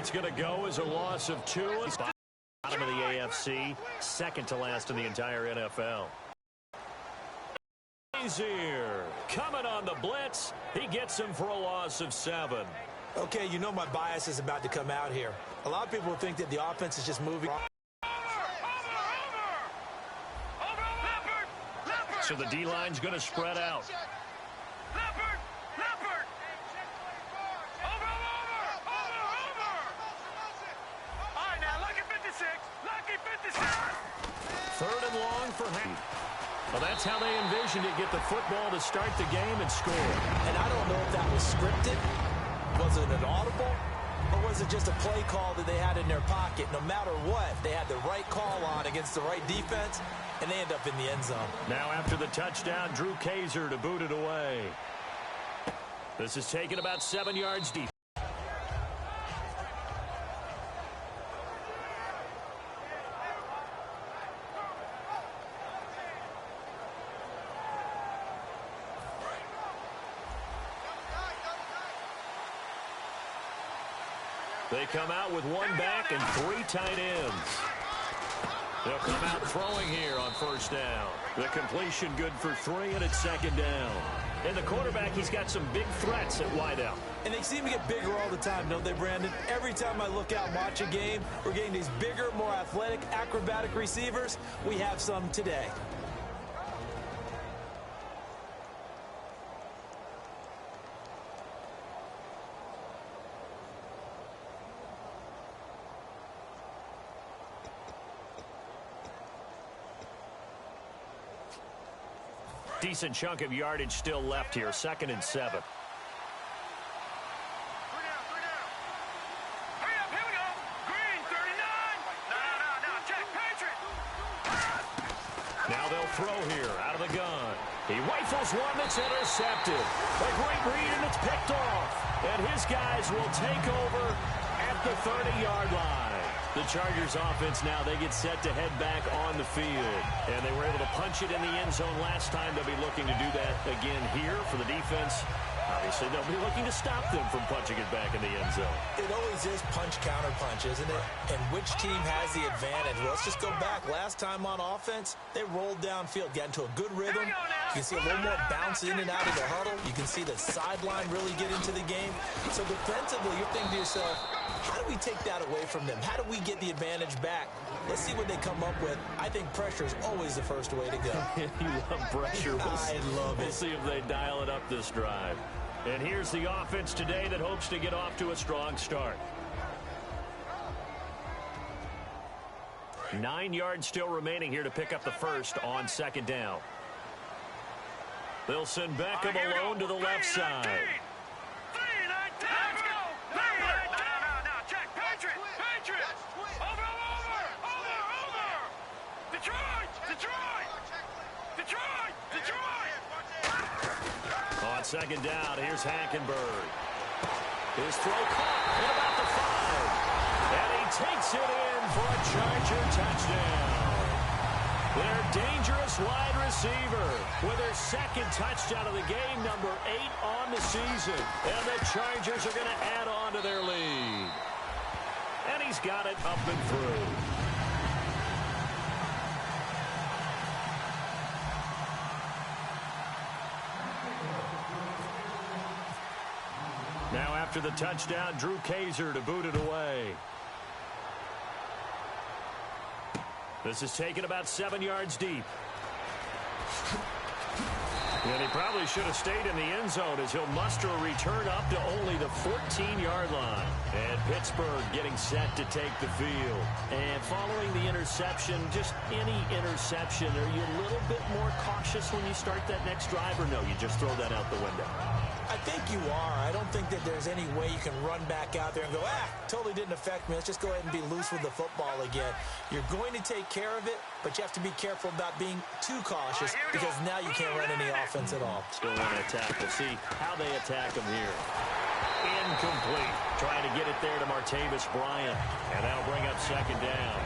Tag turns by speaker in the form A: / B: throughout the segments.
A: That's going to go as a loss of 2. Bottom of the AFC, second to last in the entire NFL. He's here. Coming on the blitz. He gets him for a loss of 7.
B: Okay, you know my bias is about to come out here. A lot of people think that the offense is just moving.
A: So the D-line's going to spread out. Third and long for Hank. Well, that's how they envisioned it, get the football to start the game and score.
B: And I don't know if that was scripted. Was it an audible? Or was it just a play call that they had in their pocket? No matter what, they had the right call on against the right defense, and they end up in the end zone.
A: Now after the touchdown, Drew Kaiser to boot it away. This is taken about 7 yards deep. They come out with 1 back and 3 tight ends. They'll come out throwing here on first down. The completion good for 3, and it's second down. And the quarterback, he's got some big threats at wideout.
B: And they seem to get bigger all the time, don't they, Brandon? Every time I look out and watch a game, we're getting these bigger, more athletic, acrobatic receivers. We have some today.
A: Decent chunk of yardage still left here. 2nd and 7. Now they'll throw here out of the gun. He rifles one that's intercepted. A great read, and it's picked off. And his guys will take over at the 30-yard line. The Chargers offense now, they get set to head back on the field. And they were able to punch it in the end zone last time. They'll be looking to do that again here for the defense. Obviously, they'll be looking to stop them from punching it back in the end zone.
B: It always is punch, counter punch, isn't it? And which team has the advantage? Well, let's just go back. Last time on offense, they rolled downfield, got into a good rhythm. You can see a little more bounce in and out of the huddle. You can see the sideline really get into the game. So defensively, you're thinking to yourself, how do we take that away from them? How do we get the advantage back? Let's see what they come up with. I think pressure is always the first way to go.
A: You love pressure.
B: I love it.
A: We'll see if they dial it up this drive. And here's the offense today that hopes to get off to a strong start. 9 yards still remaining here to pick up the first on second down. They'll send Beckham alone to the left side. On second down, here's Hackenberg. His throw caught at about the 5. And he takes it in for a Charger touchdown. Their dangerous wide receiver with their second touchdown of the game, number 8 on the season. And the Chargers are going to add on to their lead. And he's got it up and through. Now after the touchdown, Drew Kaiser to boot it away. This is taken about 7 yards deep. And he probably should have stayed in the end zone as he'll muster a return up to only the 14-yard line. And Pittsburgh getting set to take the field. And following the interception, just any interception, are you a little bit more cautious when you start that next drive, or no, you just throw that out the window?
B: I think you are. I don't think that there's any way you can run back out there and go, totally didn't affect me. Let's just go ahead and be loose with the football again. You're going to take care of it, but you have to be careful about being too cautious because now you can't run any offense at all.
A: Still want to attack. We'll see how they attack him here. Incomplete. Trying to get it there to Martavis Bryant. And that'll bring up second down.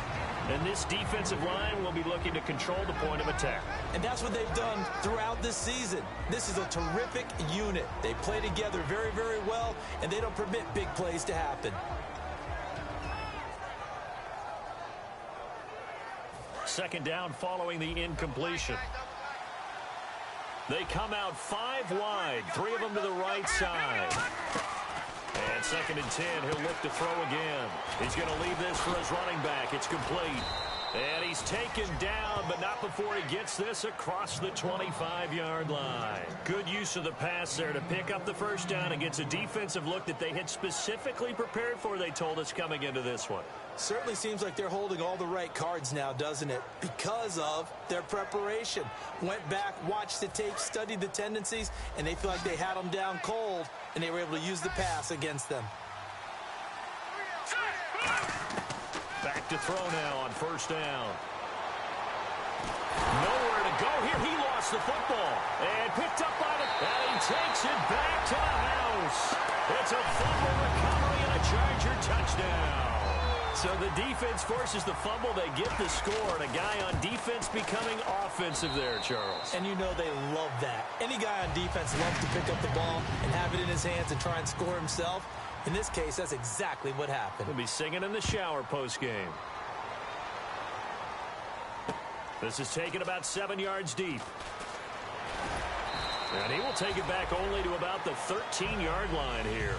A: And this defensive line will be looking to control the point of attack.
B: And that's what they've done throughout this season. This is a terrific unit. They play together very, very well, and they don't permit big plays to happen.
A: second down following the incompletion. They come out 5 wide, 3 of them to the right side. And 2nd and 10, he'll look to throw again. He's going to leave this for his running back. It's complete. And he's taken down, but not before he gets this across the 25-yard line. Good use of the pass there to pick up the first down and gets a defensive look that they had specifically prepared for, they told us, coming into this one.
B: Certainly seems like they're holding all the right cards now, doesn't it? Because of their preparation. Went back, watched the tape, studied the tendencies, and they feel like they had them down cold, and they were able to use the pass against them.
A: Back to throw now on first down. Nowhere to go here. He lost the football and picked up by the... And he takes it back to the house. It's a fumble recovery and a Charger touchdown. So the defense forces the fumble. They get the score, and a guy on defense becoming offensive there, Charles.
B: And you know they love that. Any guy on defense loves to pick up the ball and have it in his hands and try and score himself. In this case, that's exactly what happened.
A: He'll be singing in the shower postgame. This is taken about 7 yards deep. And he will take it back only to about the 13-yard line here.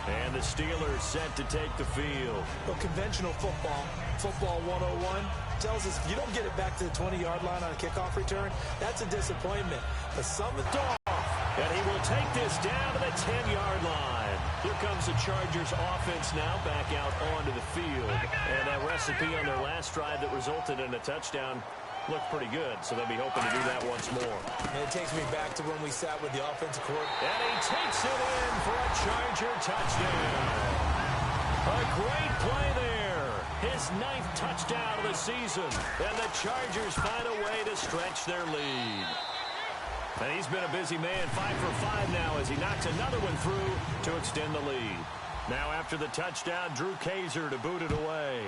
A: And the Steelers set to take the field.
B: Well, conventional football 101, tells us if you don't get it back to the 20-yard line on a kickoff return, that's a disappointment. But some of the...
A: And he will take this down to the 10-yard line. Here comes the Chargers offense now back out onto the field. And that recipe on their last drive that resulted in a touchdown looked pretty good, so they'll be hoping to do that once more.
B: And it takes me back to when we sat with the offensive coordinator.
A: And he takes it in for a Charger touchdown. A great play there. His 9th touchdown of the season. And the Chargers find a way to stretch their lead. And he's been a busy man, 5 for 5 now as he knocks another one through to extend the lead. Now after the touchdown, Drew Kaiser to boot it away.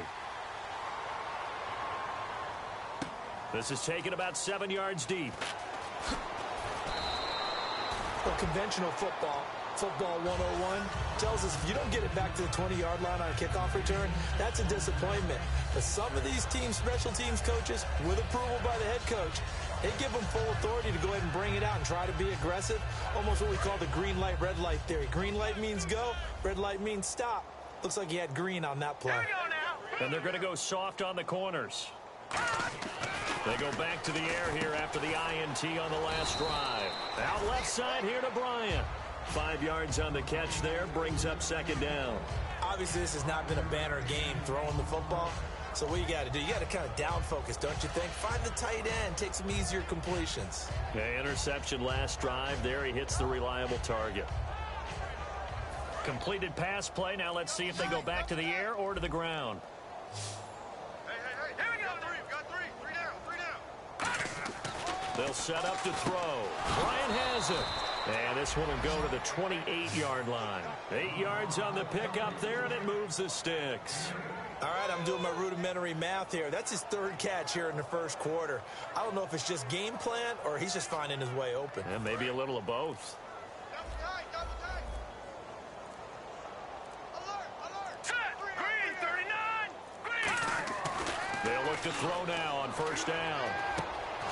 A: This is taken about 7 yards deep.
B: Well, conventional football 101, tells us if you don't get it back to the 20-yard line on a kickoff return, that's a disappointment. But some of these teams, special teams coaches, with approval by the head coach, they give them full authority to go ahead and bring it out and try to be aggressive. Almost what we call the green light, red light theory. Green light means go, red light means stop. Looks like he had green on that play.
A: And they're going to go soft on the corners. They go back to the air here after the INT on the last drive. Out left side here to Bryant. 5 yards on the catch there, brings up 2nd down.
B: Obviously, this has not been a banner game throwing the football. So what you got to do, you got to kind of down focus, don't you think? Find the tight end, take some easier completions.
A: Okay, interception last drive. There he hits the reliable target. Completed pass play. Now let's see if they go back to the air or to the ground.
C: Here we go. Got three down.
A: They'll set up to throw. Bryant has it. And this one will go to the 28-yard line. 8 yards on the pickup there, and it moves the sticks.
B: All right, I'm doing my rudimentary math here. That's his 3rd catch here in the first quarter. I don't know if it's just game plan or he's just finding his way open.
A: And maybe a little of both.
C: Double tight. Alert. Set. Green, 39. Green.
A: They'll look to throw now on first down.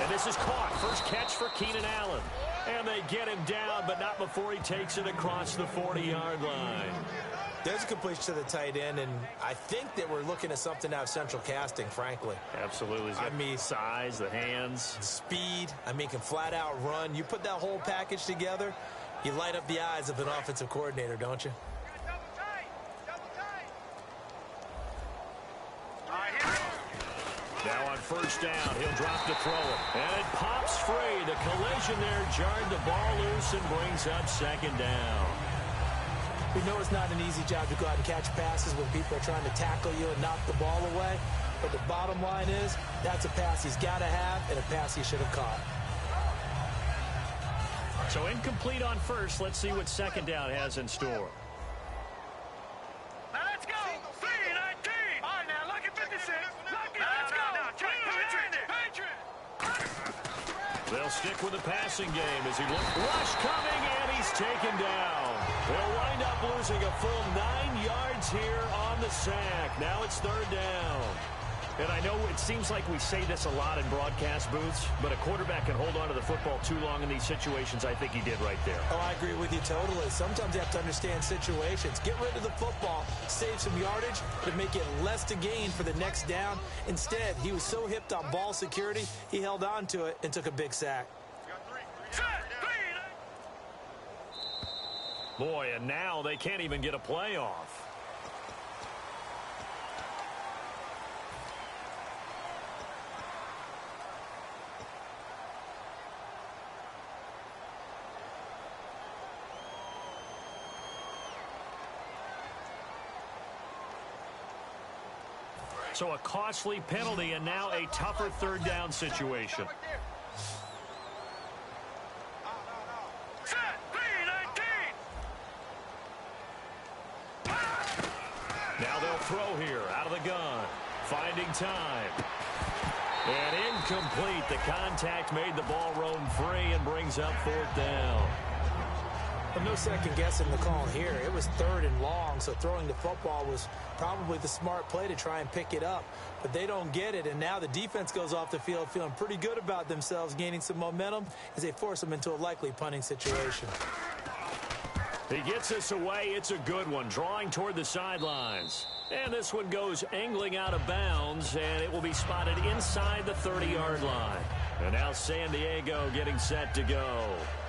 A: And this is caught. First catch for Keenan Allen. And they get him down, but not before he takes it across the 40-yard line.
B: There's a completion to the tight end, and I think that we're looking at something out of central casting, frankly.
A: Absolutely. I mean, size, the hands.
B: Speed. I mean, can flat out run. You put that whole package together, you light up the eyes of an offensive coordinator, don't you?
C: Double tight.
A: Now on first down, he'll drop to throw it. And it pops free. The collision there jarred the ball loose and brings up 2nd down.
B: We know it's not an easy job to go out and catch passes when people are trying to tackle you and knock the ball away. But the bottom line is, that's a pass he's got to have and a pass he should have caught.
A: So incomplete on first. Let's see what 2nd down has in store.
C: Now let's go. 3-19. All right, now look at 56. Let's go.
A: They'll stick with the passing game as he looks. Rush coming, and he's taken down. They'll wind up losing a full 9 yards here on the sack. Now it's 3rd down. And I know it seems like we say this a lot in broadcast booths, but a quarterback can hold on to the football too long in these situations. I think he did right there.
B: Oh, I agree with you totally. Sometimes you have to understand situations. Get rid of the football, save some yardage, to make it less to gain for the next down. Instead, he was so hipped on ball security, he held on to it and took a big sack.
A: Boy, and now they can't even get a play off. So a costly penalty and now a tougher third down situation. Now they'll throw here out of the gun. Finding time. And incomplete. The contact made the ball roam free and brings up fourth down.
B: Well, no second guessing the call here. It was 3rd and long, so throwing the football was probably the smart play to try and pick it up. But they don't get it, and now the defense goes off the field feeling pretty good about themselves, gaining some momentum as they force them into a likely punting situation.
A: He gets this away. It's a good one, drawing toward the sidelines. And this one goes angling out of bounds, and it will be spotted inside the 30-yard line. And now San Diego getting set to go.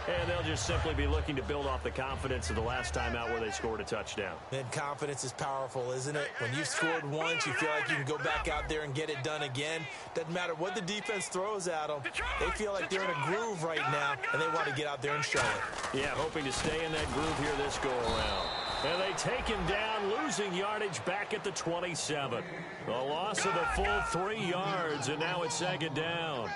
A: And they'll just simply be looking to build off the confidence of the last time out where they scored a touchdown.
B: And confidence is powerful, isn't it? When you've scored once, you feel like you can go back out there and get it done again. Doesn't matter what the defense throws at them. They feel like they're in a groove right now, and they want to get out there and show it.
A: Yeah, hoping to stay in that groove here this go-around. And they take him down, losing yardage back at the 27. The loss of the full 3 yards, and now it's 2nd down.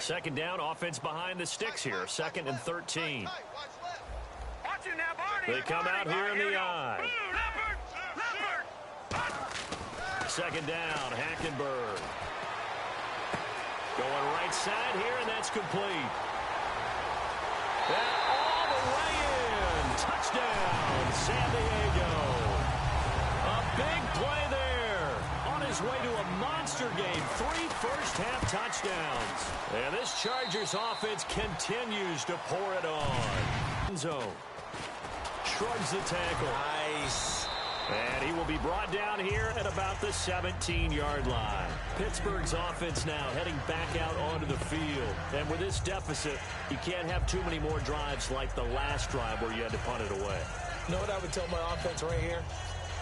A: Second down, offense behind the sticks here. 2nd and 13. They come out here in the eye. 2nd down, Hackenberg. Going right side here, and that's complete. And all the way in. Touchdown, San Diego. A big play there. On his way to a monster game. 3 first-half touchdowns. And this Chargers offense continues to pour it on. Zone. Shrugs the tackle.
B: Nice.
A: And he will be brought down here at about the 17-yard line. Pittsburgh's offense now heading back out onto the field. And with this deficit, you can't have too many more drives like the last drive where you had to punt it away.
B: You know what I would tell my offense right here?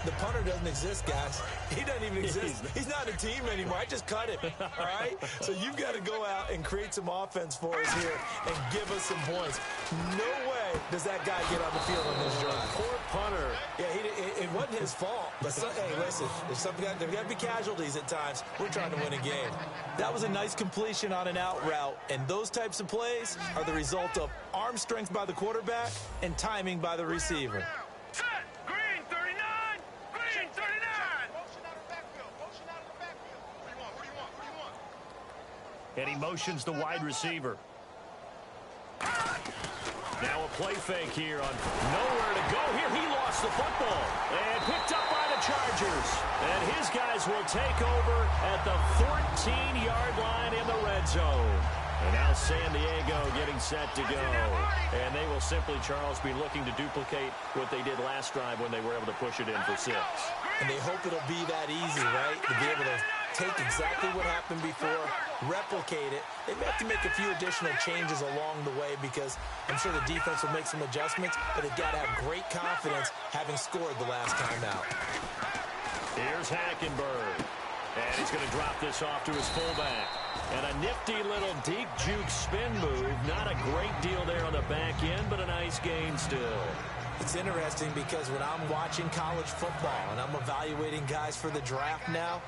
B: The punter doesn't exist, guys. He doesn't even exist. He's not a team anymore. I just cut him, all right? So you've got to go out and create some offense for us here and give us some points. No way does that guy get on the field on this drive.
A: Poor punter.
B: Yeah, it wasn't his fault. But, hey, listen, there's got to be casualties at times. We're trying to win a game. That was a nice completion on an out route, and those types of plays are the result of arm strength by the quarterback and timing by the receiver.
A: And he motions the wide receiver. Now a play fake here on nowhere to go. Here he lost the football. And picked up by the Chargers. And his guys will take over at the 14-yard line in the red zone. And now San Diego getting set to go. And they will simply, Charles, be looking to duplicate what they did last drive when they were able to push it in for 6.
B: And they hope it'll be that easy, right? To be able to take exactly what happened before, replicate it. They may have to make a few additional changes along the way because I'm sure the defense will make some adjustments, but they've got to have great confidence having scored the last time out.
A: Here's Hackenberg. And he's going to drop this off to his fullback. And a nifty little deep juke spin move. Not a great deal there on the back end, but a nice gain still.
B: It's interesting because when I'm watching college football and I'm evaluating guys for the draft now,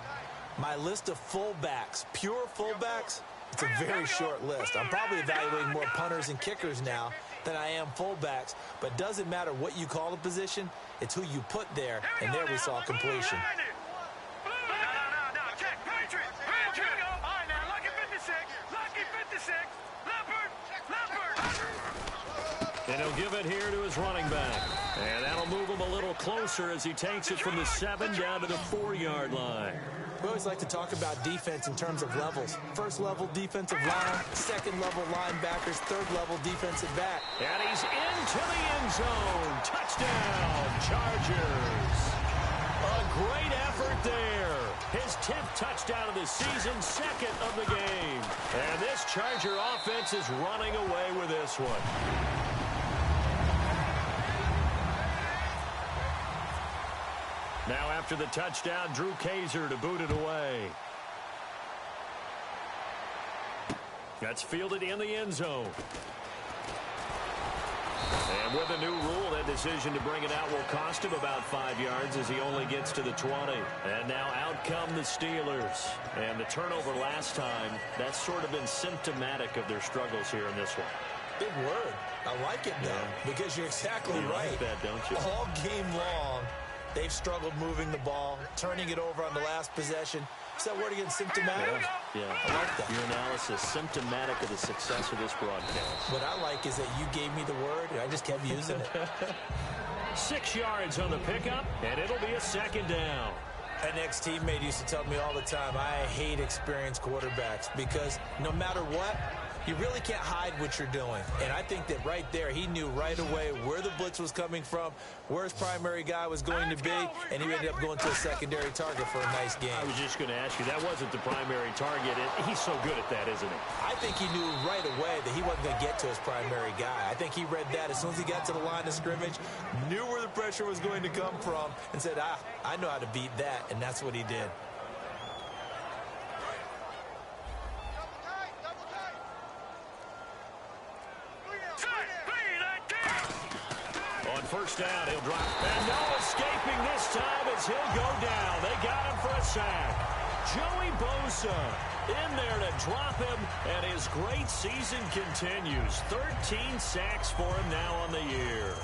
B: my list of fullbacks, pure fullbacks, it's a very short list. I'm probably evaluating more punters and kickers now than I am fullbacks, but it doesn't matter what you call the position, it's who you put there, and there we saw completion.
A: And he'll give it here to his running back. And that'll move him a little closer as he takes it from the 7 down to the 4-yard line.
B: We always like to talk about defense in terms of levels. First level defensive line, second level linebackers, third level defensive back.
A: And he's into the end zone. Touchdown, Chargers. A great effort there. His 10th touchdown of the season, second of the game. And this Charger offense is running away with this one. Now after the touchdown, Drew Kaiser to boot it away. That's fielded in the end zone. And with a new rule, that decision to bring it out will cost him about 5 yards as he only gets to the 20. And now out come the Steelers. And the turnover last time, that's sort of been symptomatic of their struggles here in this one.
B: Big word. I like it, though, because you're exactly right.
A: You like that, don't you?
B: All game long, they've struggled moving the ball, turning it over on the last possession. Is that word again, symptomatic?
A: Yeah.
B: I like that.
A: Your analysis, symptomatic of the success of this broadcast.
B: What I like is that you gave me the word, and I just kept using it.
A: 6 yards on the pickup, and it'll be a second down.
B: An ex-teammate used to tell me all the time, I hate experienced quarterbacks because no matter what, you really can't hide what you're doing. And I think that right there, he knew right away where the blitz was coming from, where his primary guy was going to be, and he ended up going to a secondary target for a nice game.
A: I was just going to ask you, that wasn't the primary target. He's so good at that, isn't he?
B: I think he knew right away that he wasn't going to get to his primary guy. I think he read that as soon as he got to the line of scrimmage, knew where the pressure was going to come from, and said, I know how to beat that, and that's what he did.
A: First down, he'll drop. And no escaping this time as he'll go down. They got him for a sack. Joey Bosa in there to drop him, and his great season continues. 13 sacks for him now on the year.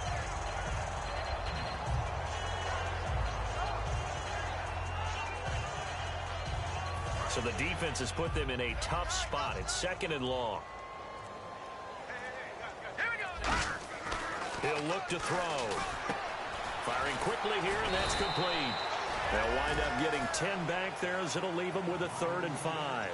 A: So the defense has put them in a tough spot. It's 2nd and long. He'll look to throw. Firing quickly here, and that's complete. They'll wind up getting 10 back there as it'll leave them with a 3rd and 5.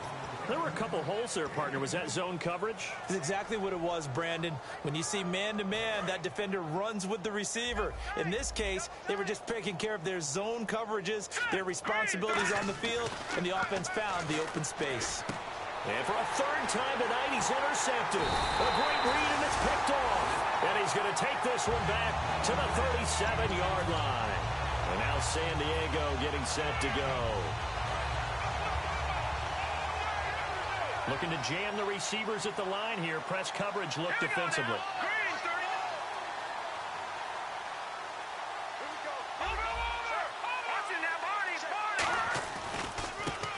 A: There were a couple holes there, partner. Was that zone coverage?
B: That's exactly what it was, Brandon. When you see man-to-man, that defender runs with the receiver. In this case, they were just taking care of their zone coverages, their responsibilities on the field, and the offense found the open space.
A: And for a 3rd time tonight, he's intercepted. A great read, and it's picked off. And he's going to take this one back to the 37-yard line. And now San Diego getting set to go. Looking to jam the receivers at the line here. Press coverage look defensively.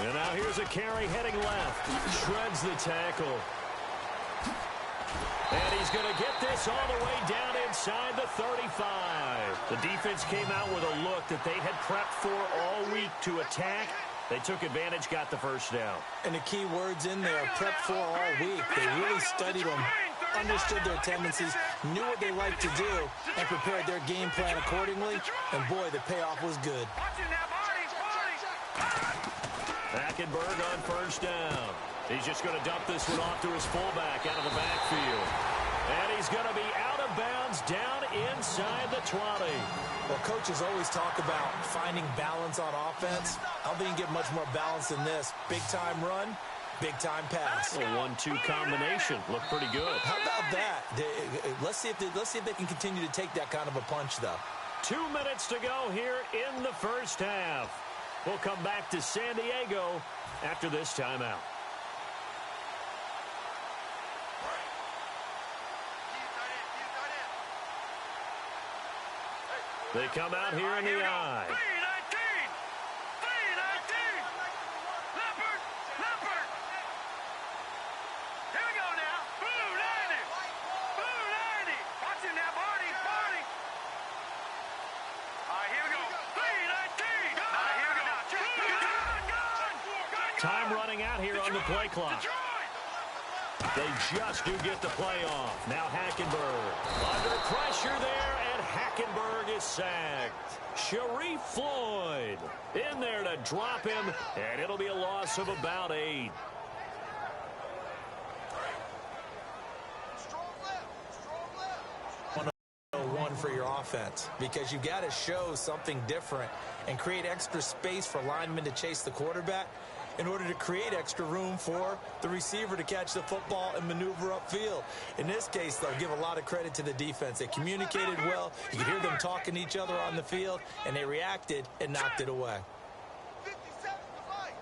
A: And now here's a carry heading left. Shreds the tackle. And he's going to get this all the way down inside the 35. The defense came out with a look that they had prepped for all week to attack. They took advantage, got the first down.
B: And the key words in there, prep for all week. They really studied them, understood their tendencies, knew what they liked to do, and prepared their game plan accordingly. And boy, the payoff was good.
A: Hackenberg on first down. He's just going to dump this one off to his fullback out of the backfield. And he's going to be out of bounds down inside the 20.
B: Well, coaches always talk about finding balance on offense. I don't think you can get much more balance than this. Big-time run, big-time pass.
A: A 1-2 combination. Looked pretty good.
B: How about that? Let's see if they can continue to take that kind of a punch, though.
A: 2 minutes to go here in the first half. We'll come back to San Diego after this timeout. They come out here in the eye.
C: 3-19. 3-19. Leopard. Leopard. Here we go now. Blue 90. Blue 90. Watch it now, Barney. Barney. All right, here we go. 3-19. All right, here we go.
A: Time running out here on the play clock. They just do get the play off. Now Hackenberg under pressure there, and Hackenberg is sacked. Sharif Floyd in there to drop him, and it'll be a loss of about 8.
B: One for your offense, because you got to show something different and create extra space for linemen to chase the quarterback in order to create extra room for the receiver to catch the football and maneuver upfield. In this case, they'll give a lot of credit to the defense. They communicated well. You could hear them talking to each other on the field, and they reacted and knocked it away.
C: 57 to fight.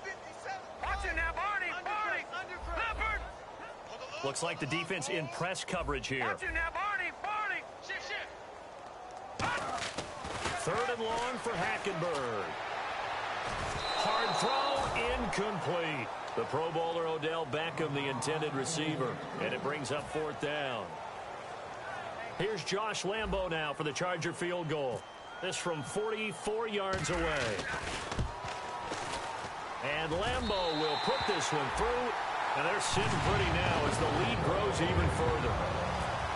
C: 57. Watch it now, Barney. Barney. Leopard.
A: Looks like the defense in press coverage here.
C: Watch it now, Barney. Barney. Shit.
A: 3rd and long for Hackenberg. Hard throw, incomplete. The Pro Bowler Odell Beckham, the intended receiver, and it brings up 4th down. Here's Josh Lambo now for the Charger field goal. This from 44 yards away. And Lambo will put this one through, and they're sitting pretty now as the lead grows even further.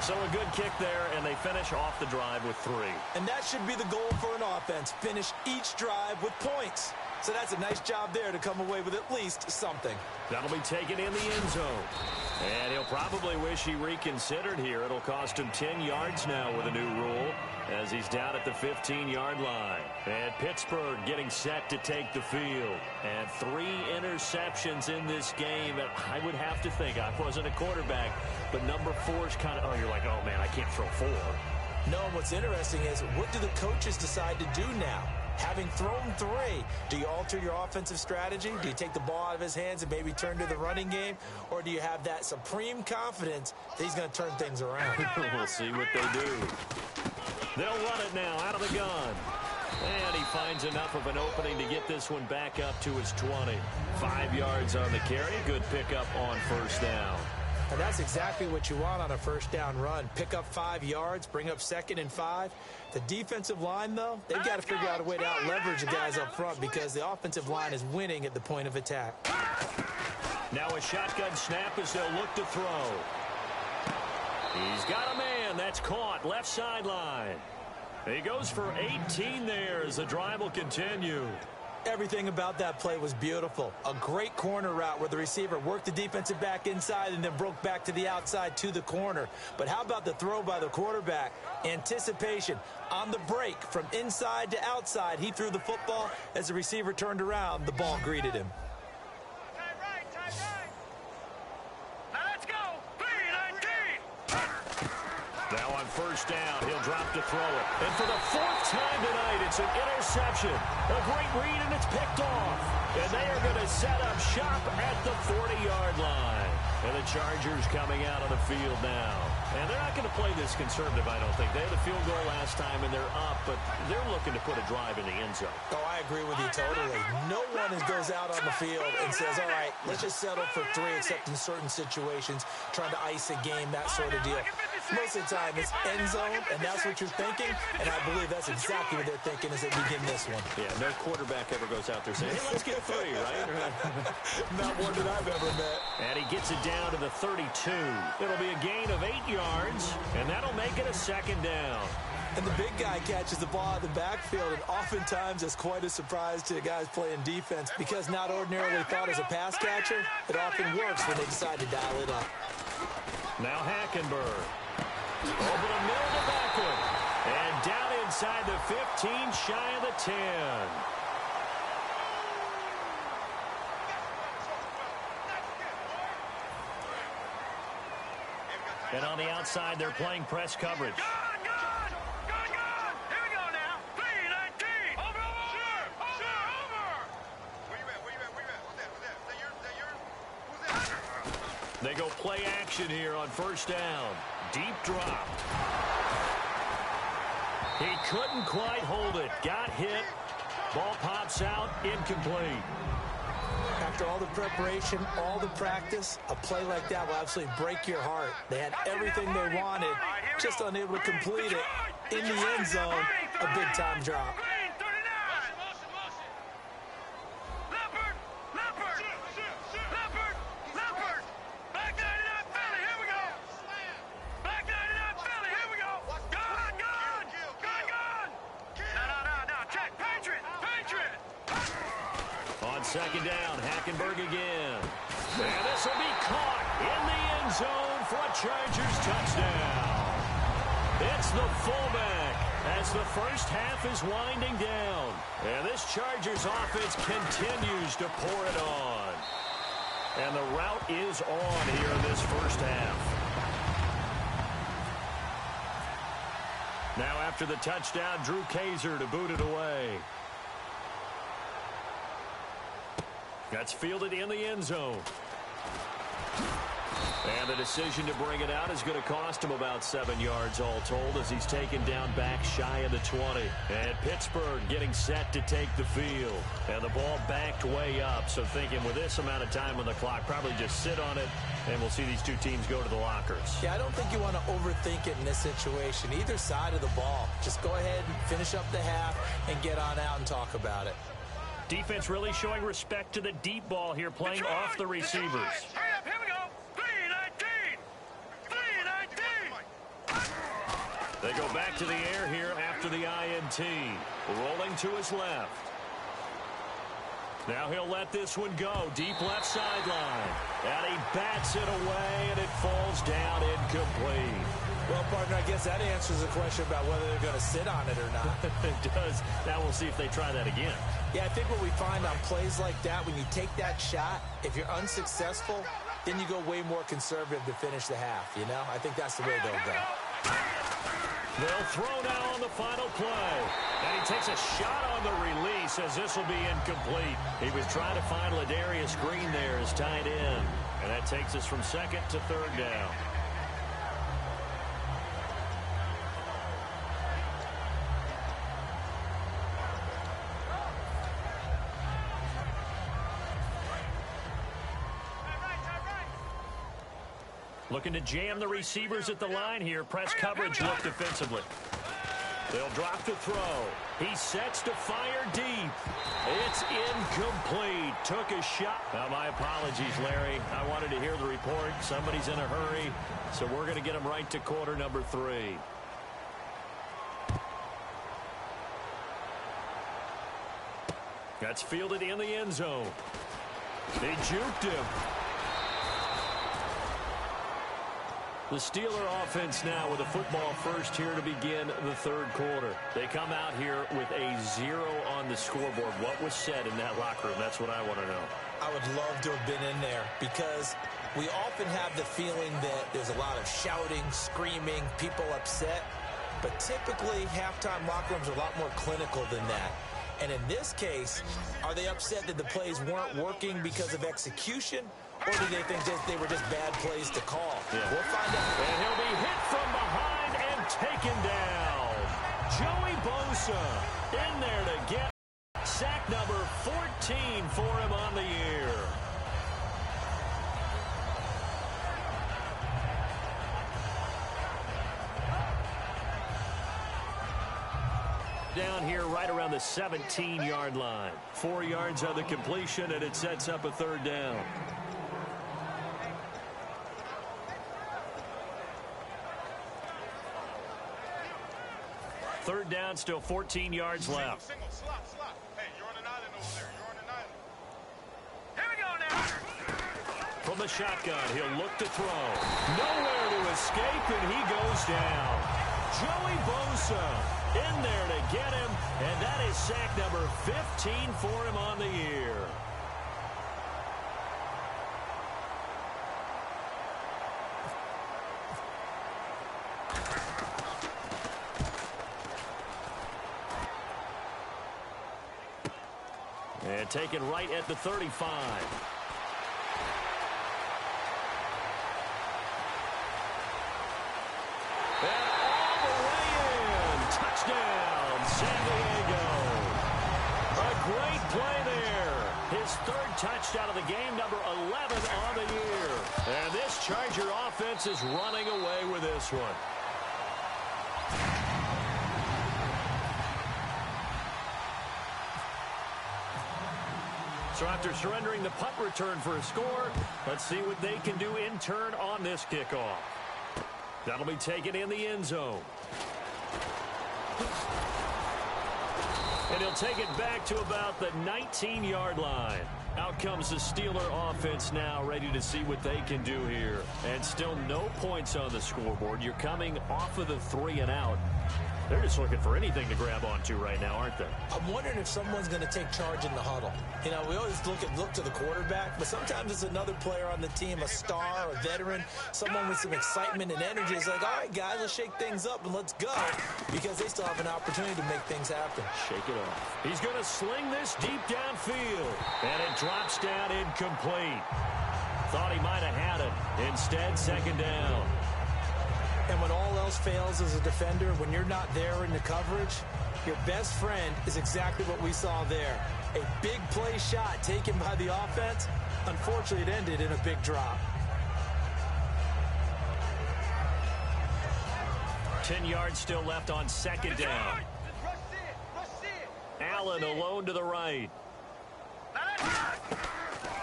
A: So a good kick there, and they finish off the drive with 3.
B: And that should be the goal for an offense. Finish each drive with points. So that's a nice job there to come away with at least something.
A: That'll be taken in the end zone. And he'll probably wish he reconsidered here. It'll cost him 10 yards now with a new rule as he's down at the 15-yard line. And Pittsburgh getting set to take the field. And 3 interceptions in this game. And I would have to think, I wasn't a quarterback, but number 4 is kind of, oh, you're like, oh, man, I can't throw 4.
B: No, what's interesting is, what do the coaches decide to do now? Having thrown 3, do you alter your offensive strategy? Do you take the ball out of his hands and maybe turn to the running game? Or do you have that supreme confidence that he's going to turn things around?
A: We'll see what they do. They'll run it now out of the gun. And he finds enough of an opening to get this one back up to his 20. 5 yards on the carry. Good pickup on 1st down.
B: And that's exactly what you want on a 1st down run. Pick up 5 yards, bring up 2nd and 5. The defensive line, though, they've got to figure out a way to out-leverage the guys up front because the offensive line is winning at the point of attack.
A: Now a shotgun snap as they'll look to throw. He's got a man. That's caught. Left sideline. He goes for 18 there as the drive will continue.
B: Everything about that play was beautiful. A great corner route where the receiver worked the defensive back inside and then broke back to the outside to the corner. But how about the throw by the quarterback? Anticipation on the break from inside to outside. He threw the football. As the receiver turned around, the ball greeted him.
C: Tight right. Now let's go. 3-19.
A: Now on 1st down, he'll drop to throw it. And for the 4th time tonight, it's an interception. A great read, and it's picked off. And they are going to set up shop at the 40-yard line. And the Chargers coming out on the field now. And they're not going to play this conservative, I don't think. They had a field goal last time, and they're up, but they're looking to put a drive in the end zone.
B: Oh, I agree with you totally. No one goes out on the field and says, all right, let's just settle for 3, except in certain situations, trying to ice a game, that sort of deal. Most of the time, it's end zone, and that's what you're thinking, and I believe that's exactly what they're thinking as they begin this one.
A: Yeah, no quarterback ever goes out there saying, hey, let's get 3, right?
B: Not one that I've ever met.
A: And he gets it down to the 32. It'll be a gain of 8 yards, and that'll make it a 2nd down.
B: And the big guy catches the ball in the backfield, and oftentimes it's quite a surprise to the guys playing defense because not ordinarily thought as a pass catcher, it often works when they decide to dial it up.
A: Now Hackenberg. Over the middle to Beckham. And down inside the 15, shy of the 10. And on the outside, they're playing press coverage.
C: Gone. Here we go now. 3-19. Over. Sure, over. Where you at? Who's that? Who's that?
A: They go play action here on 1st down. Deep drop. He couldn't quite hold it. Got hit. Ball pops out. Incomplete.
B: After all the preparation, all the practice, a play like that will absolutely break your heart. They had everything they wanted, just unable to complete it. In the end zone, a big-time drop.
A: Second down, Hackenberg again. And this will be caught in the end zone for a Chargers touchdown. It's the fullback as the first half is winding down. And this Chargers offense continues to pour it on. And the route is on here in this first half. Now after the touchdown, Drew Kaiser to boot it away. That's fielded in the end zone. And the decision to bring it out is going to cost him about 7 yards all told as he's taken down back shy of the 20. And Pittsburgh getting set to take the field. And the ball backed way up. So thinking with this amount of time on the clock, probably just sit on it, and we'll see these two teams go to the lockers.
B: Yeah, I don't think you want to overthink it in this situation. Either side of the ball. Just go ahead and finish up the half and get on out and talk about it.
A: Defense really showing respect to the deep ball here, playing off the receivers.
C: Hurry up, here we go. 3-19. 3-19.
A: They go back to the air here after the INT. Rolling to his left. Now he'll let this one go. Deep left sideline. And he bats it away, and it falls down incomplete.
B: Well, partner, I guess that answers the question about whether they're going to sit on it or not.
A: It does. Now we'll see if they try that again.
B: Yeah, I think what we find on plays like that, when you take that shot, if you're unsuccessful, then you go way more conservative to finish the half, you know? I think that's the way they'll go.
A: They'll throw now on the final play. And he takes a shot on the release as this will be incomplete. He was trying to find Ladarius Green there as tight end. And that takes us from second to third down. Looking to jam the receivers at the line here. Press coverage look defensively. They'll drop the throw. He sets to fire deep. It's incomplete. Took a shot. Now, my apologies, Larry. I wanted to hear the report. Somebody's in a hurry, so we're going to get him right to quarter number 3. That's fielded in the end zone. They juked him. The Steeler offense now with a football first here to begin the third quarter. They come out here with a 0 on the scoreboard. What was said in that locker room? That's what I want to know.
B: I would love to have been in there because we often have the feeling that there's a lot of shouting, screaming, people upset. But typically, halftime locker rooms are a lot more clinical than that. And in this case, are they upset that the plays weren't working because of execution? Or do they think that they were just bad plays to call?
A: Yeah.
B: We'll find out.
A: And he'll be hit from behind and taken down. Joey Bosa in there to get sack number 14 for him on the year. Down here right around the 17-yard line. 4 yards on the completion, and it sets up a third down. Third down, still 14 yards left.
C: Single, slot. Hey, you're on an island over there. You're on an island. Here we go now.
A: From the shotgun, he'll look to throw. Nowhere to escape, and he goes down. Joey Bosa in there to get him, and that is sack number 15 for him on the year. And taken right at the 35. And all the way in. Touchdown. great play there. His third touchdown of the game, number 11 on the year. And this Charger offense is running away with this one. So after surrendering the punt return for a score, let's see what they can do in turn on this kickoff. That'll be taken in the end zone. And he'll take it back to about the 19-yard line. Out comes the Steeler offense now, ready to see what they can do here. And still no points on the scoreboard. You're coming off of the 3 and out. They're just looking for anything to grab onto right now, aren't they?
B: I'm wondering if someone's going to take charge in the huddle. You know, we always look to the quarterback, but sometimes it's another player on the team, a star, a veteran, someone with some excitement and energy. It's like, all right, guys, let's shake things up and let's go, because they still have an opportunity to make things happen.
A: Shake it off. He's going to sling this deep downfield, and it drops down incomplete. Thought he might have had it. Instead, second down.
B: And when all else fails as a defender, when you're not there in the coverage, your best friend is exactly what we saw there. A big play shot taken by the offense. Unfortunately, it ended in a big drop.
A: 10 yards still left on second down. Allen alone to the right.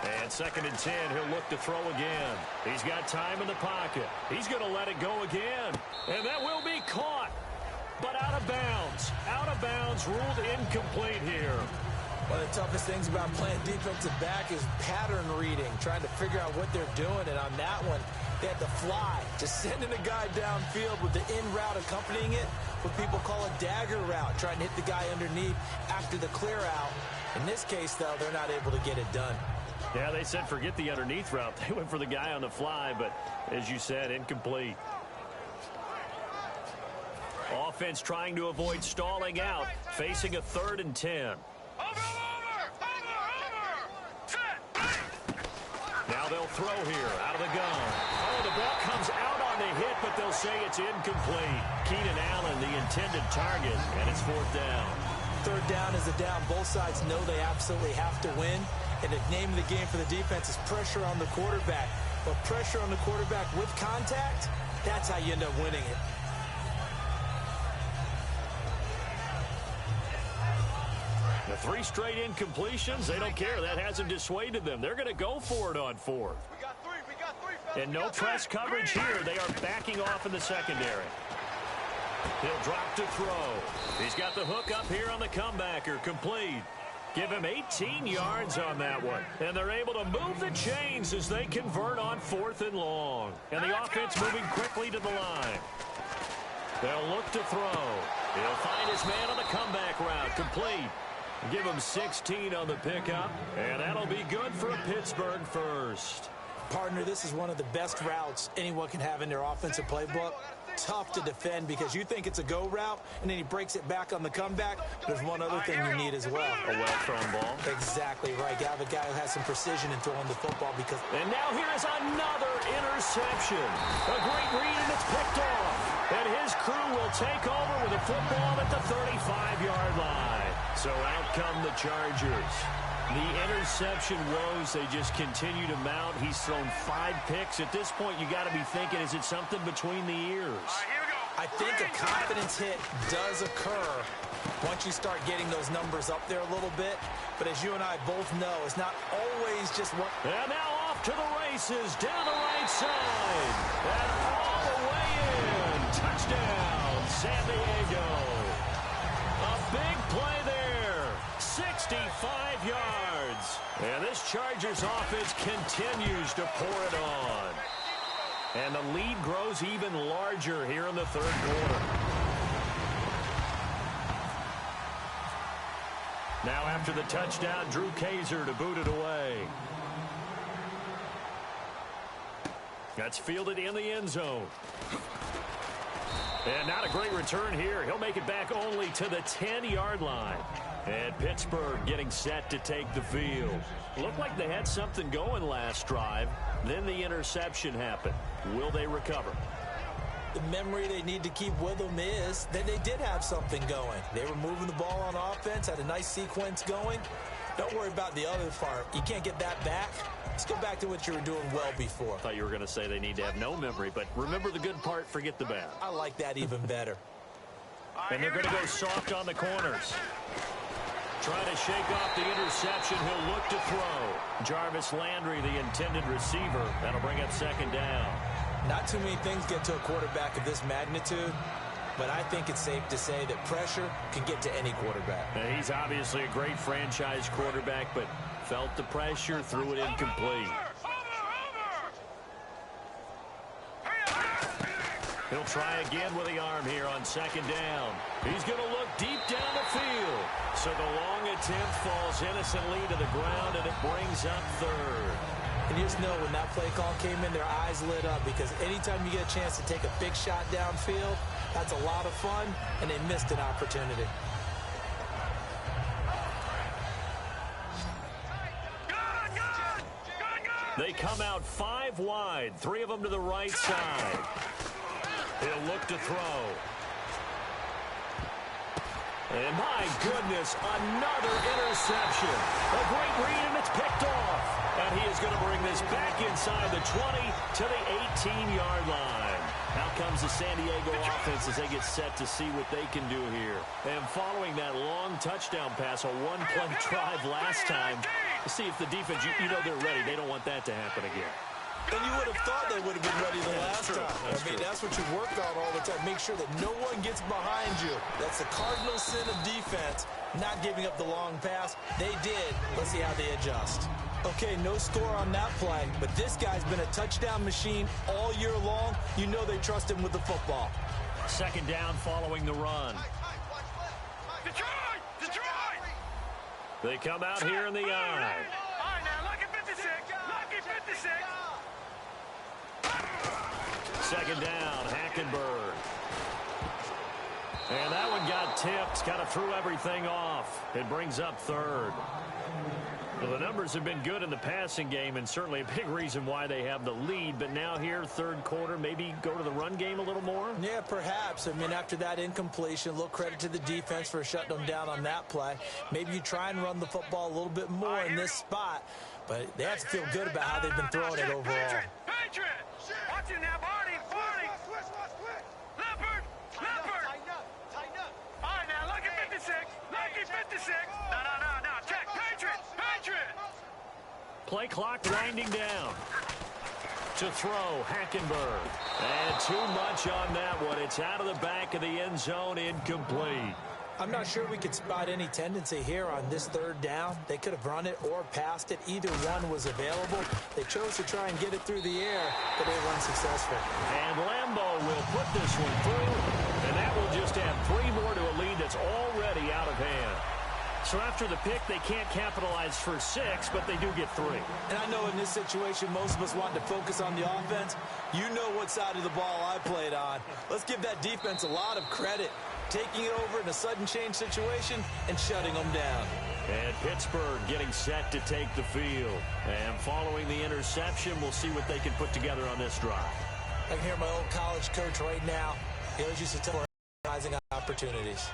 A: And second and 10, he'll look to throw again. He's got time in the pocket. He's going to let it go again. And that will be caught. But out of bounds. Out of bounds, ruled incomplete here.
B: One of the toughest things about playing defensive back is pattern reading, trying to figure out what they're doing. And on that one, they had to fly, just sending a guy downfield with the in route accompanying it, what people call a dagger route, trying to hit the guy underneath after the clear out. In this case, though, they're not able to get it done.
A: Yeah, they said forget the underneath route. They went for the guy on the fly, but as you said, incomplete. Offense trying to avoid stalling out, facing a 3rd and 10. Now they'll throw here out of the gun. Oh, the ball comes out on the hit, but they'll say it's incomplete. Keenan Allen, the intended target, and it's 4th down.
B: 3rd down is a down. Both sides know they absolutely have to win. And the name of the game for the defense is pressure on the quarterback. But pressure on the quarterback with contact, that's how you end up winning it.
A: The 3 straight incompletions, they don't care. That hasn't dissuaded them. They're going to go for it on 4th.
C: We got three.
A: And no press coverage here. They are backing off in the secondary. He'll drop to throw. He's got the hook up here on the comebacker. Complete. Give him 18 yards on that one. And they're able to move the chains as they convert on 4th and long. And the offense moving quickly to the line. They'll look to throw. He'll find his man on the comeback route. Complete. Give him 16 on the pickup. And that'll be good for a Pittsburgh first.
B: Partner, this is one of the best routes anyone can have in their offensive playbook. Tough to defend because you think it's a go route, and then he breaks it back on the comeback. There's one other thing you need as well.
A: A well-thrown ball.
B: Exactly right. You have a guy who has some precision in throwing the football because...
A: And now here is another interception. A great read, and it's picked off. And his crew will take over with the football at the 35-yard line. So out come the Chargers. The interception woes, they just continue to mount. He's thrown 5 picks. At this point, you got to be thinking, is it something between the ears?
B: I think a confidence hit does occur once you start getting those numbers up there a little bit. But as you and I both know, it's not always just one.
A: And now off to the races, down the right side. And all the way in. Touchdown, San Diego. A big play there. 65 yards. And this Chargers offense continues to pour it on. And the lead grows even larger here in the 3rd quarter. Now after the touchdown, Drew Kaiser to boot it away. That's fielded in the end zone. And not a great return here. He'll make it back only to the 10-yard line. And Pittsburgh getting set to take the field. Looked like they had something going last drive. Then the interception happened. Will they recover?
B: The memory they need to keep with them is that they did have something going. They were moving the ball on offense, had a nice sequence going. Don't worry about the other part. You can't get that back. Let's go back to what you were doing well before.
A: I thought you were going to say they need to have no memory, but remember the good part, forget the bad.
B: I like that even better.
A: And they're going to go soft on the corners. Trying to shake off the interception. He'll look to throw. Jarvis Landry, the intended receiver. That'll bring up second down.
B: Not too many things get to a quarterback of this magnitude, but I think it's safe to say that pressure can get to any quarterback.
A: Now, he's obviously a great franchise quarterback, but felt the pressure, threw it incomplete. He'll try again with the arm here on second down. He's going to look deep down the field. So the long attempt falls innocently to the ground, and it brings up third.
B: And you just know when that play call came in, their eyes lit up, because anytime you get a chance to take a big shot downfield, that's a lot of fun, and they missed an opportunity.
A: They come out 5 wide, 3 of them to the right side. He'll look to throw. And my goodness, another interception. A great read, and it's picked off. And he is going to bring this back inside the 20 to the 18-yard line. Out comes the San Diego offense as they get set to see what they can do here. And following that long touchdown pass, a one-play drive last time, to see if the defense, you know they're ready. They don't want that to happen again.
B: And you would have thought they would have been ready the last time. That's what you work on all the time. Make sure that no one gets behind you. That's the cardinal sin of defense, not giving up the long pass. They did. Let's see how they adjust. Okay, no score on that play, but this guy's been a touchdown machine all year long. You know they trust him with the football.
A: Second down following the run.
C: Detroit! Detroit!
A: They come out here in the eye.
C: All right, now, lucky 56. Lucky 56.
A: Second down, Hackenberg. And that one got tipped, kind of threw everything off. It brings up third. Well, the numbers have been good in the passing game, and certainly a big reason why they have the lead. But now here, third quarter, maybe go to the run game a little more?
B: Yeah, perhaps. I mean, after that incompletion, a little credit to the defense for shutting them down on that play. Maybe you try and run the football a little bit more in this spot. But they have to feel good about how they've been throwing it overall.
C: Patriot! Watch it now, Barney! Barney! Leopard! Leopard! Tighten up! All right, now, lucky 56. Lucky 56. No. Check. Patriot! Patriot!
A: Play clock winding down. To throw, Hackenberg. And too much on that one. It's out of the back of the end zone, incomplete.
B: I'm not sure we could spot any tendency here on this third down. They could have run it or passed it. Either one was available. They chose to try and get it through the air, but they were unsuccessful.
A: And Lambeau will put this one through, and that will just add 3 more to a lead that's already out of hand. So after the pick, they can't capitalize for 6, but they do get 3.
B: And I know in this situation, most of us want to focus on the offense. You know what side of the ball I played on. Let's give that defense a lot of credit, taking it over in a sudden change situation and shutting them down.
A: And Pittsburgh getting set to take the field. And following the interception, we'll see what they can put together on this drive.
B: I can hear my old college coach right now. He always used to tell us rising opportunities.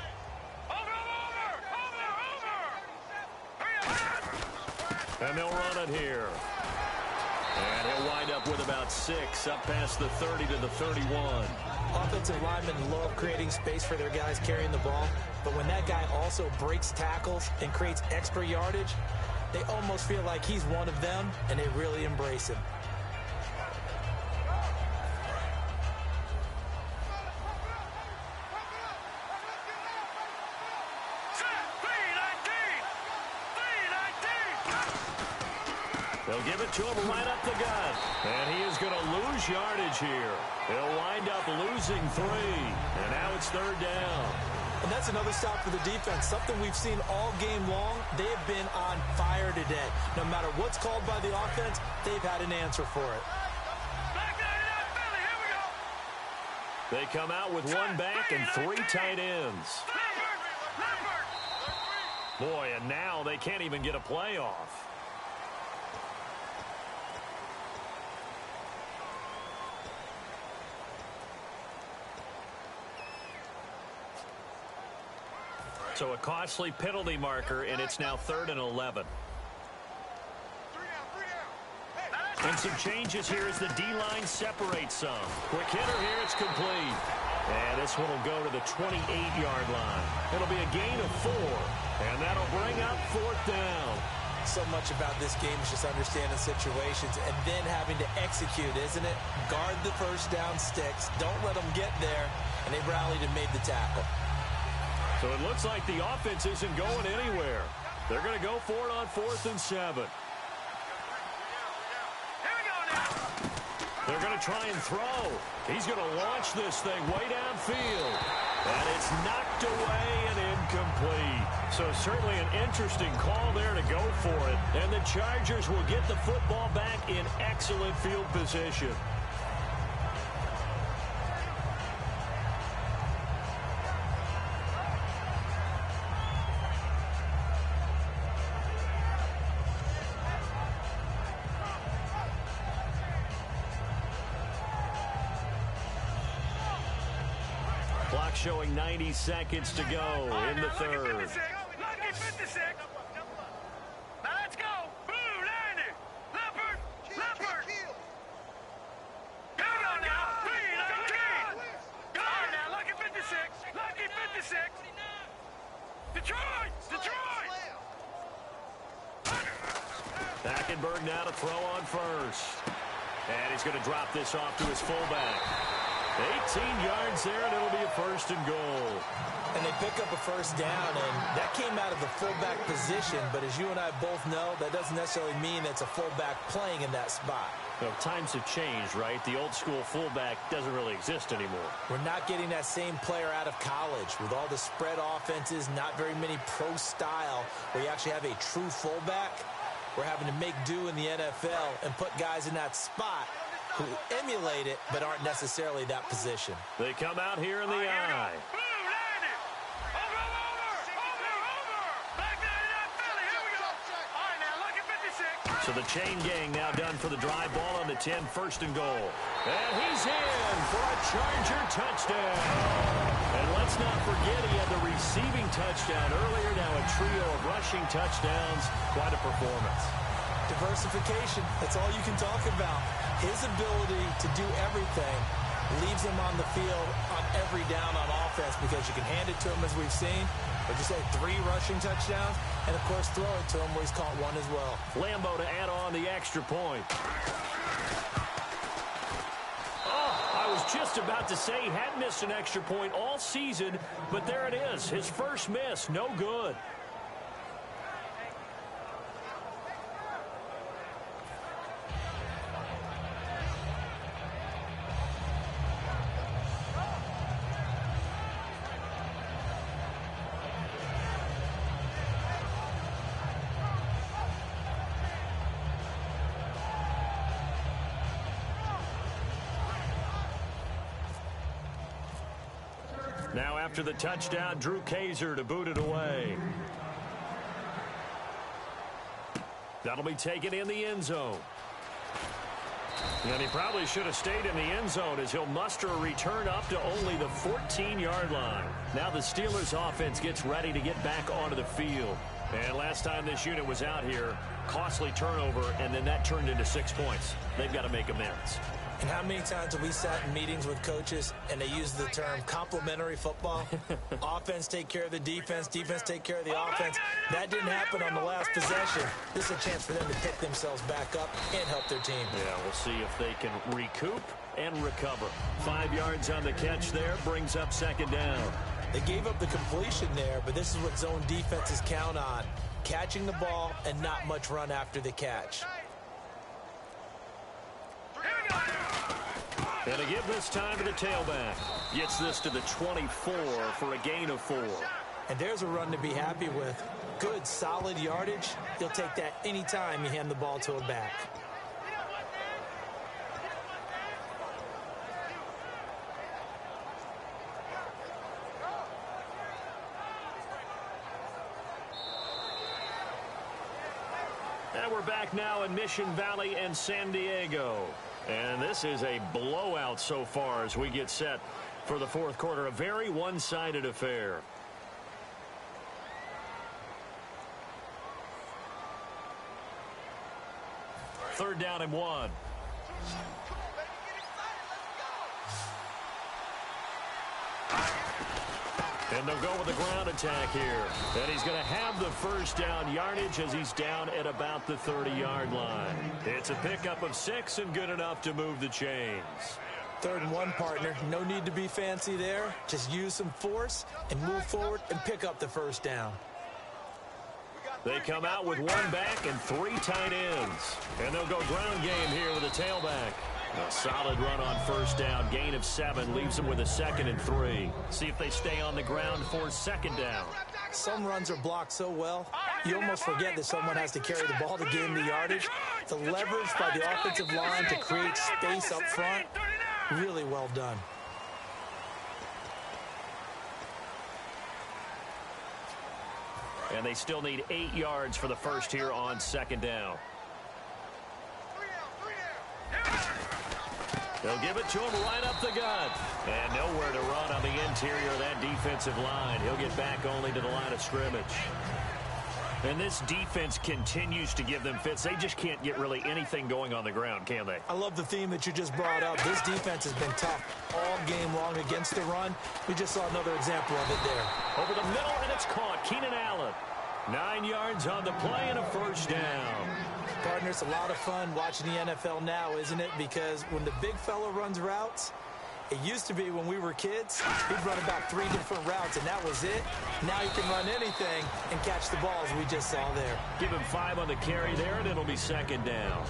A: And they'll run it here. And he'll wind up with about 6, up past the 30 to the 31.
B: Offensive linemen love creating space for their guys carrying the ball, but when that guy also breaks tackles and creates extra yardage, they almost feel like he's one of them, and they really embrace him.
A: They'll give it to him right up the gut. And he is going to lose yardage here. He'll wind up losing 3. And now it's third down.
B: And that's another stop for the defense. Something we've seen all game long. They have been on fire today. No matter what's called by the offense, they've had an answer for it.
A: They come out with 1 back and 3 tight ends. Boy, and now they can't even get a play off. So a costly penalty marker, and it's now 3rd and 11. And some changes here as the D-line separates some. Quick hitter here, it's complete. And this one will go to the 28-yard line. It'll be a gain of 4, and that'll bring up 4th down.
B: So much about this game is just understanding situations and then having to execute, isn't it? Guard the first down sticks. Don't let them get there. And they rallied and made the tackle.
A: So it looks like the offense isn't going anywhere. They're going to go for it on 4th and 7. They're going to try and throw. He's going to launch this thing way downfield. And it's knocked away and incomplete. So certainly an interesting call there to go for it. And the Chargers will get the football back in excellent field position. Clock showing 90 seconds to go in the 3rd.
C: Lucky 56. Now let's go. Blue, landing. Leopard. Here we go now. 3, 19. Go on now. Lucky 56. Lucky 56. Detroit.
A: Hackenberg now to throw on 1st. And he's going to drop this off to his fullback. 18 yards there, and it'll be a 1st and goal.
B: And they pick up a 1st down, and that came out of the fullback position. But as you and I both know, that doesn't necessarily mean it's a fullback playing in that spot.
A: Well, times have changed, right? The old school fullback doesn't really exist anymore.
B: We're not getting that same player out of college. With all the spread offenses, not very many pro style, where you actually have a true fullback. We're having to make do in the NFL and put guys in that spot who emulate it but aren't necessarily that position.
A: They come out here in the eye.
C: Blue, landing. Over. Back there in that Philly. Here we go. All right, now, lucky 56.
A: So the chain gang now done for the drive. Ball on the 10, 1st and goal. And he's in for a Charger touchdown. And let's not forget he had the receiving touchdown earlier. Now a trio of rushing touchdowns. Quite a performance.
B: Diversification, that's all you can talk about. His ability to do everything leaves him on the field on every down on offense because you can hand it to him as we've seen. But you say 3 rushing touchdowns, and of course throw it to him where he's caught 1 as well.
A: Lambo to add on the extra point. Oh, I was just about to say he had missed an extra point all season, but there it is. His first miss, no good. Now after the touchdown, Drew Kaiser to boot it away. That'll be taken in the end zone. And he probably should have stayed in the end zone as he'll muster a return up to only the 14-yard line. Now the Steelers offense gets ready to get back onto the field. And last time this unit was out here, costly turnover, and then that turned into 6 points. They've got to make amends.
B: And how many times have we sat in meetings with coaches and they use the term complementary football? Offense take care of the defense, defense take care of the offense. That didn't happen on the last possession. This is a chance for them to pick themselves back up and help their team.
A: Yeah, we'll see if they can recoup and recover. 5 yards on the catch there, brings up 2nd down.
B: They gave up the completion there, but this is what zone defenses count on. Catching the ball and not much run after the catch.
A: And to give this time to the tailback. Gets this to the 24 for a gain of 4.
B: And there's a run to be happy with. Good, solid yardage. He'll take that anytime you hand the ball to a back.
A: And we're back now in Mission Valley and San Diego. And this is a blowout so far as we get set for the 4th quarter. A very one-sided affair. 3rd down and 1. And they'll go with the ground attack here. And he's going to have the 1st down yardage as he's down at about the 30-yard line. It's a pickup of 6 and good enough to move the chains.
B: 3rd and 1, partner. No need to be fancy there. Just use some force and move forward and pick up the 1st down.
A: They come out with 1 back and 3 tight ends. And they'll go ground game here with a tailback. A solid run on 1st down. Gain of 7 leaves them with a 2nd and 3. See if they stay on the ground for 2nd down.
B: Some runs are blocked so well, you almost forget that someone has to carry the ball to gain the yardage. The leverage by the offensive line to create space up front, really well done.
A: And they still need 8 yards for the 1st here on 2nd down. They'll give it to him right up the gut. And nowhere to run on the interior of that defensive line. He'll get back only to the line of scrimmage. And this defense continues to give them fits. They just can't get really anything going on the ground, can they?
B: I love the theme that you just brought up. This defense has been tough all game long against the run. We just saw another example of it there.
A: Over the middle, and it's caught. Keenan Allen. 9 yards on the play and a 1st down.
B: Partner, it's a lot of fun watching the NFL now, isn't it? Because when the big fella runs routes, it used to be when we were kids, he'd run about 3 different routes, and that was it. Now he can run anything and catch the balls we just saw there.
A: Give him 5 on the carry there, and it'll be 2nd down.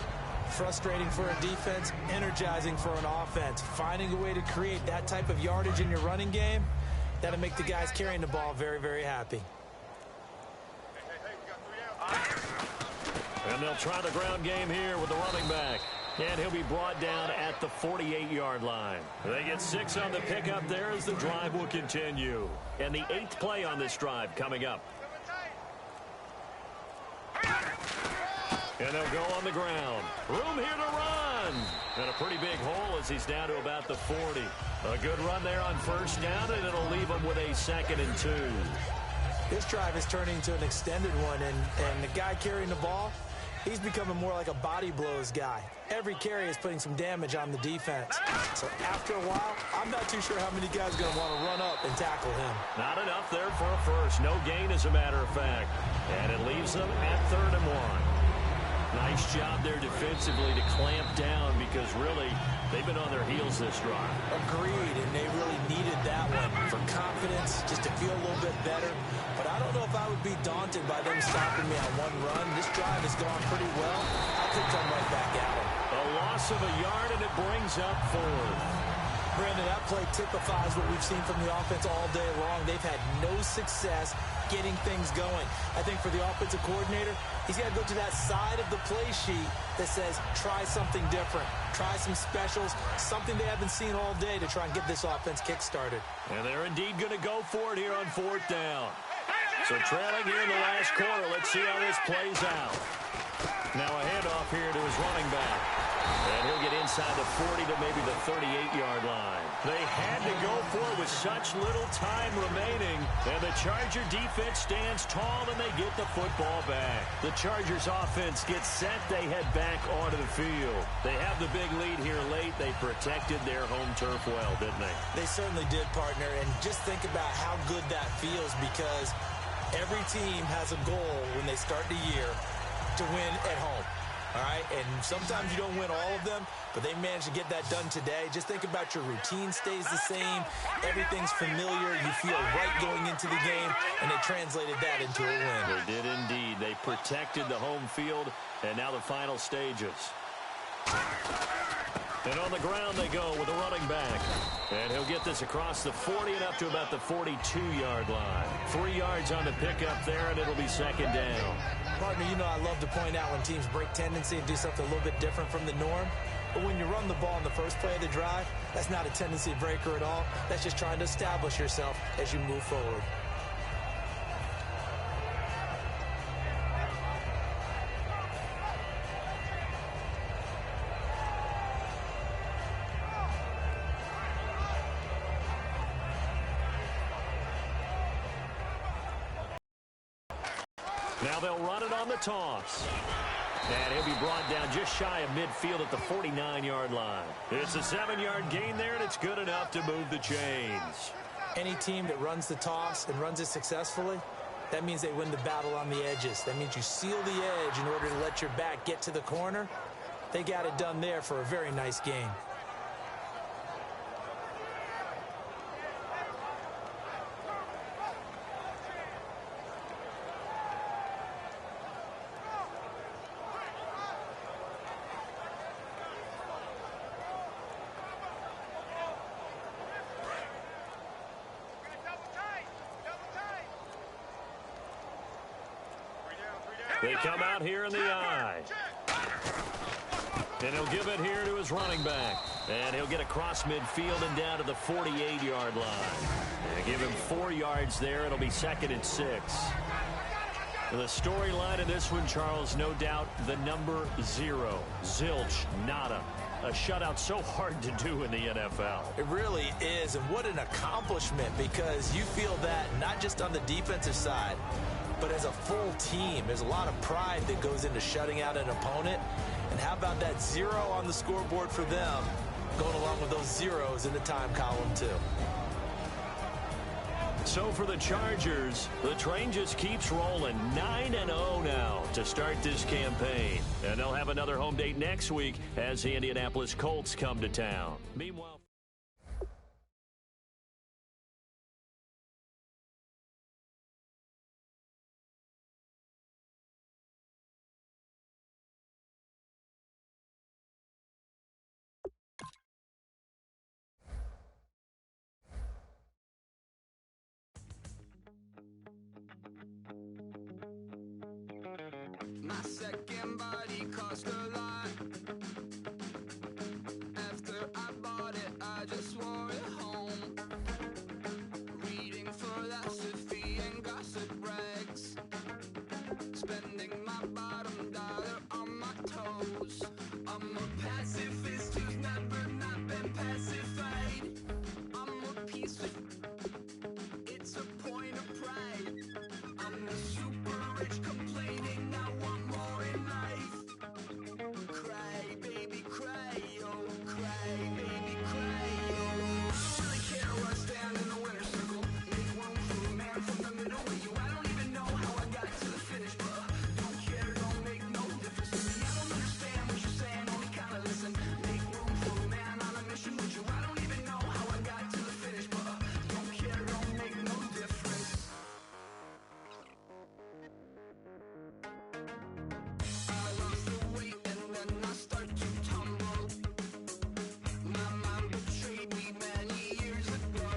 B: Frustrating for a defense, energizing for an offense. Finding a way to create that type of yardage in your running game, that'll make the guys carrying the ball very, very happy.
A: And they'll try the ground game here with the running back. And he'll be brought down at the 48-yard line. They get 6 on the pickup there as the drive will continue. And the 8th play on this drive coming up. And they'll go on the ground. Room here to run. And a pretty big hole as he's down to about the 40. A good run there on 1st down, and it'll leave him with a 2nd and 2.
B: This drive is turning into an extended one, and the guy carrying the ball, he's becoming more like a body blows guy. Every carry is putting some damage on the defense. So after a while, I'm not too sure how many guys are going to want to run up and tackle him.
A: Not enough there for a 1st. No gain, as a matter of fact. And it leaves them at 3rd and 1. Nice job there defensively to clamp down because really they've been on their heels this drive.
B: Agreed, and they really needed that one for confidence, just to feel a little bit better. But I don't know if I would be daunted by them stopping me on one run. This drive has gone pretty well. I could come right back at them.
A: A loss of a yard, and it brings up 4th.
B: Brandon, that play typifies what we've seen from the offense all day long. They've had no success getting things going. I think for the offensive coordinator, he's got to go to that side of the play sheet that says, try something different. Try some specials, something they haven't seen all day to try and get this offense kick-started.
A: And they're indeed going to go for it here on 4th down. So trailing here in the last quarter, let's see how this plays out. Now a handoff here to his running back. And he'll get inside the 40 to maybe the 38-yard line. They had to go for it with such little time remaining. And the Charger defense stands tall, and they get the football back. The Chargers offense gets set. They head back onto the field. They have the big lead here late. They protected their home turf well, didn't they?
B: They certainly did, partner. And just think about how good that feels, because every team has a goal when they start the year to win at home. All right, and sometimes you don't win all of them, but they managed to get that done today. Just think about your routine stays the same. Everything's familiar. You feel right going into the game, and they translated that into a win.
A: They did indeed. They protected the home field, and now the final stages. And on the ground they go with a running back. And he'll get this across the 40 and up to about the 42-yard line. 3 yards on the pickup there, and it'll be 2nd down.
B: Partner, you know I love to point out when teams break tendency and do something a little bit different from the norm. But when you run the ball in the first play of the drive, that's not a tendency breaker at all. That's just trying to establish yourself as you move forward.
A: Now they'll run it on the toss. And he'll be brought down just shy of midfield at the 49-yard line. It's a 7-yard gain there, and it's good enough to move the chains.
B: Any team that runs the toss and runs it successfully, that means they win the battle on the edges. That means you seal the edge in order to let your back get to the corner. They got it done there for a very nice gain.
A: They come out here in the eye. And he'll give it here to his running back. And he'll get across midfield and down to the 48-yard line. And give him 4 yards there. It'll be 2nd and 6. The storyline in this one, Charles, no doubt the number 0. Zilch, nada. A shutout so hard to do in the NFL.
B: It really is, and what an accomplishment, because you feel that not just on the defensive side, but as a full team. There's a lot of pride that goes into shutting out an opponent. And how about that 0 on the scoreboard for them, going along with those zeros in the time column, too.
A: So for the Chargers, the train just keeps rolling. 9-0 now to start this campaign. And they'll have another home date next week as the Indianapolis Colts come to town. Meanwhile,
D: my second body cost a lot. After I bought it, I just wore it home. Reading philosophy and gossip rags. Spending my bottom dollar on my toes. I'm a pacifist who's never not been pacified. I'm a piece of... It's a point of pride. I'm the super rich complaining I want more in life. Cry, baby, cry, oh, cry, baby, cry, oh. I don't really care where I stand in the winner's circle. Make room for a man from the middle with you. I don't even know how I got to the finish, but don't care, don't make no difference to me. I don't understand what you're saying, only kinda listen. Make room for a man on a mission with you. I don't even know how I got to the finish, but don't care, don't make no difference. I lost the weight and then I start to tumble. My mind betrayed me many years ago.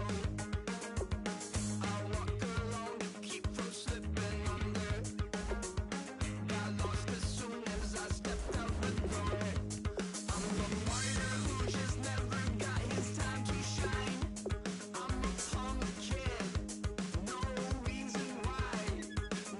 D: I walk alone to keep from slipping under. Got lost as soon as I stepped out the door. I'm a martyr who just never got his time to shine. I'm a punk kid, no reason why.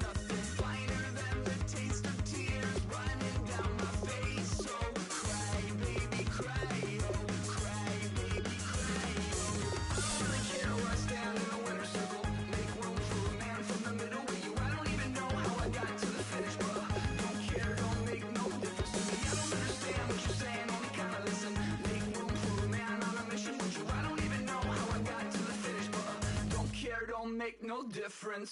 D: Nothing finer than the taste of tears running down my face. So cry, baby, cry, oh, cry, baby, cry, oh. I don't really care where I stand in the winner's circle. Make room for a man from the middle with you. I don't even know how I got to the finish, but don't care, don't make no difference to me. I don't understand what you're saying, only kinda listen. Make room for a man on a mission with you. I don't even know how I got to the finish, but don't care, don't make no difference.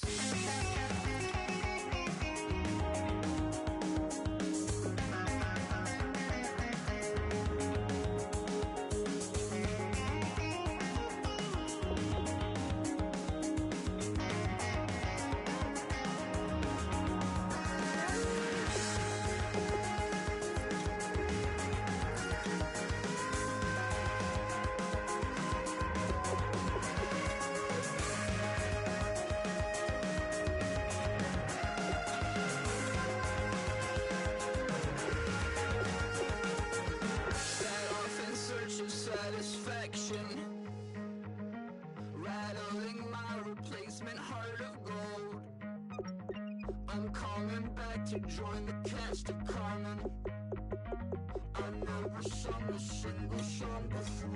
D: Set off in search of satisfaction, rattling my replacement heart of gold. I'm coming back to join the cast of Carmen. I never sung a single song before.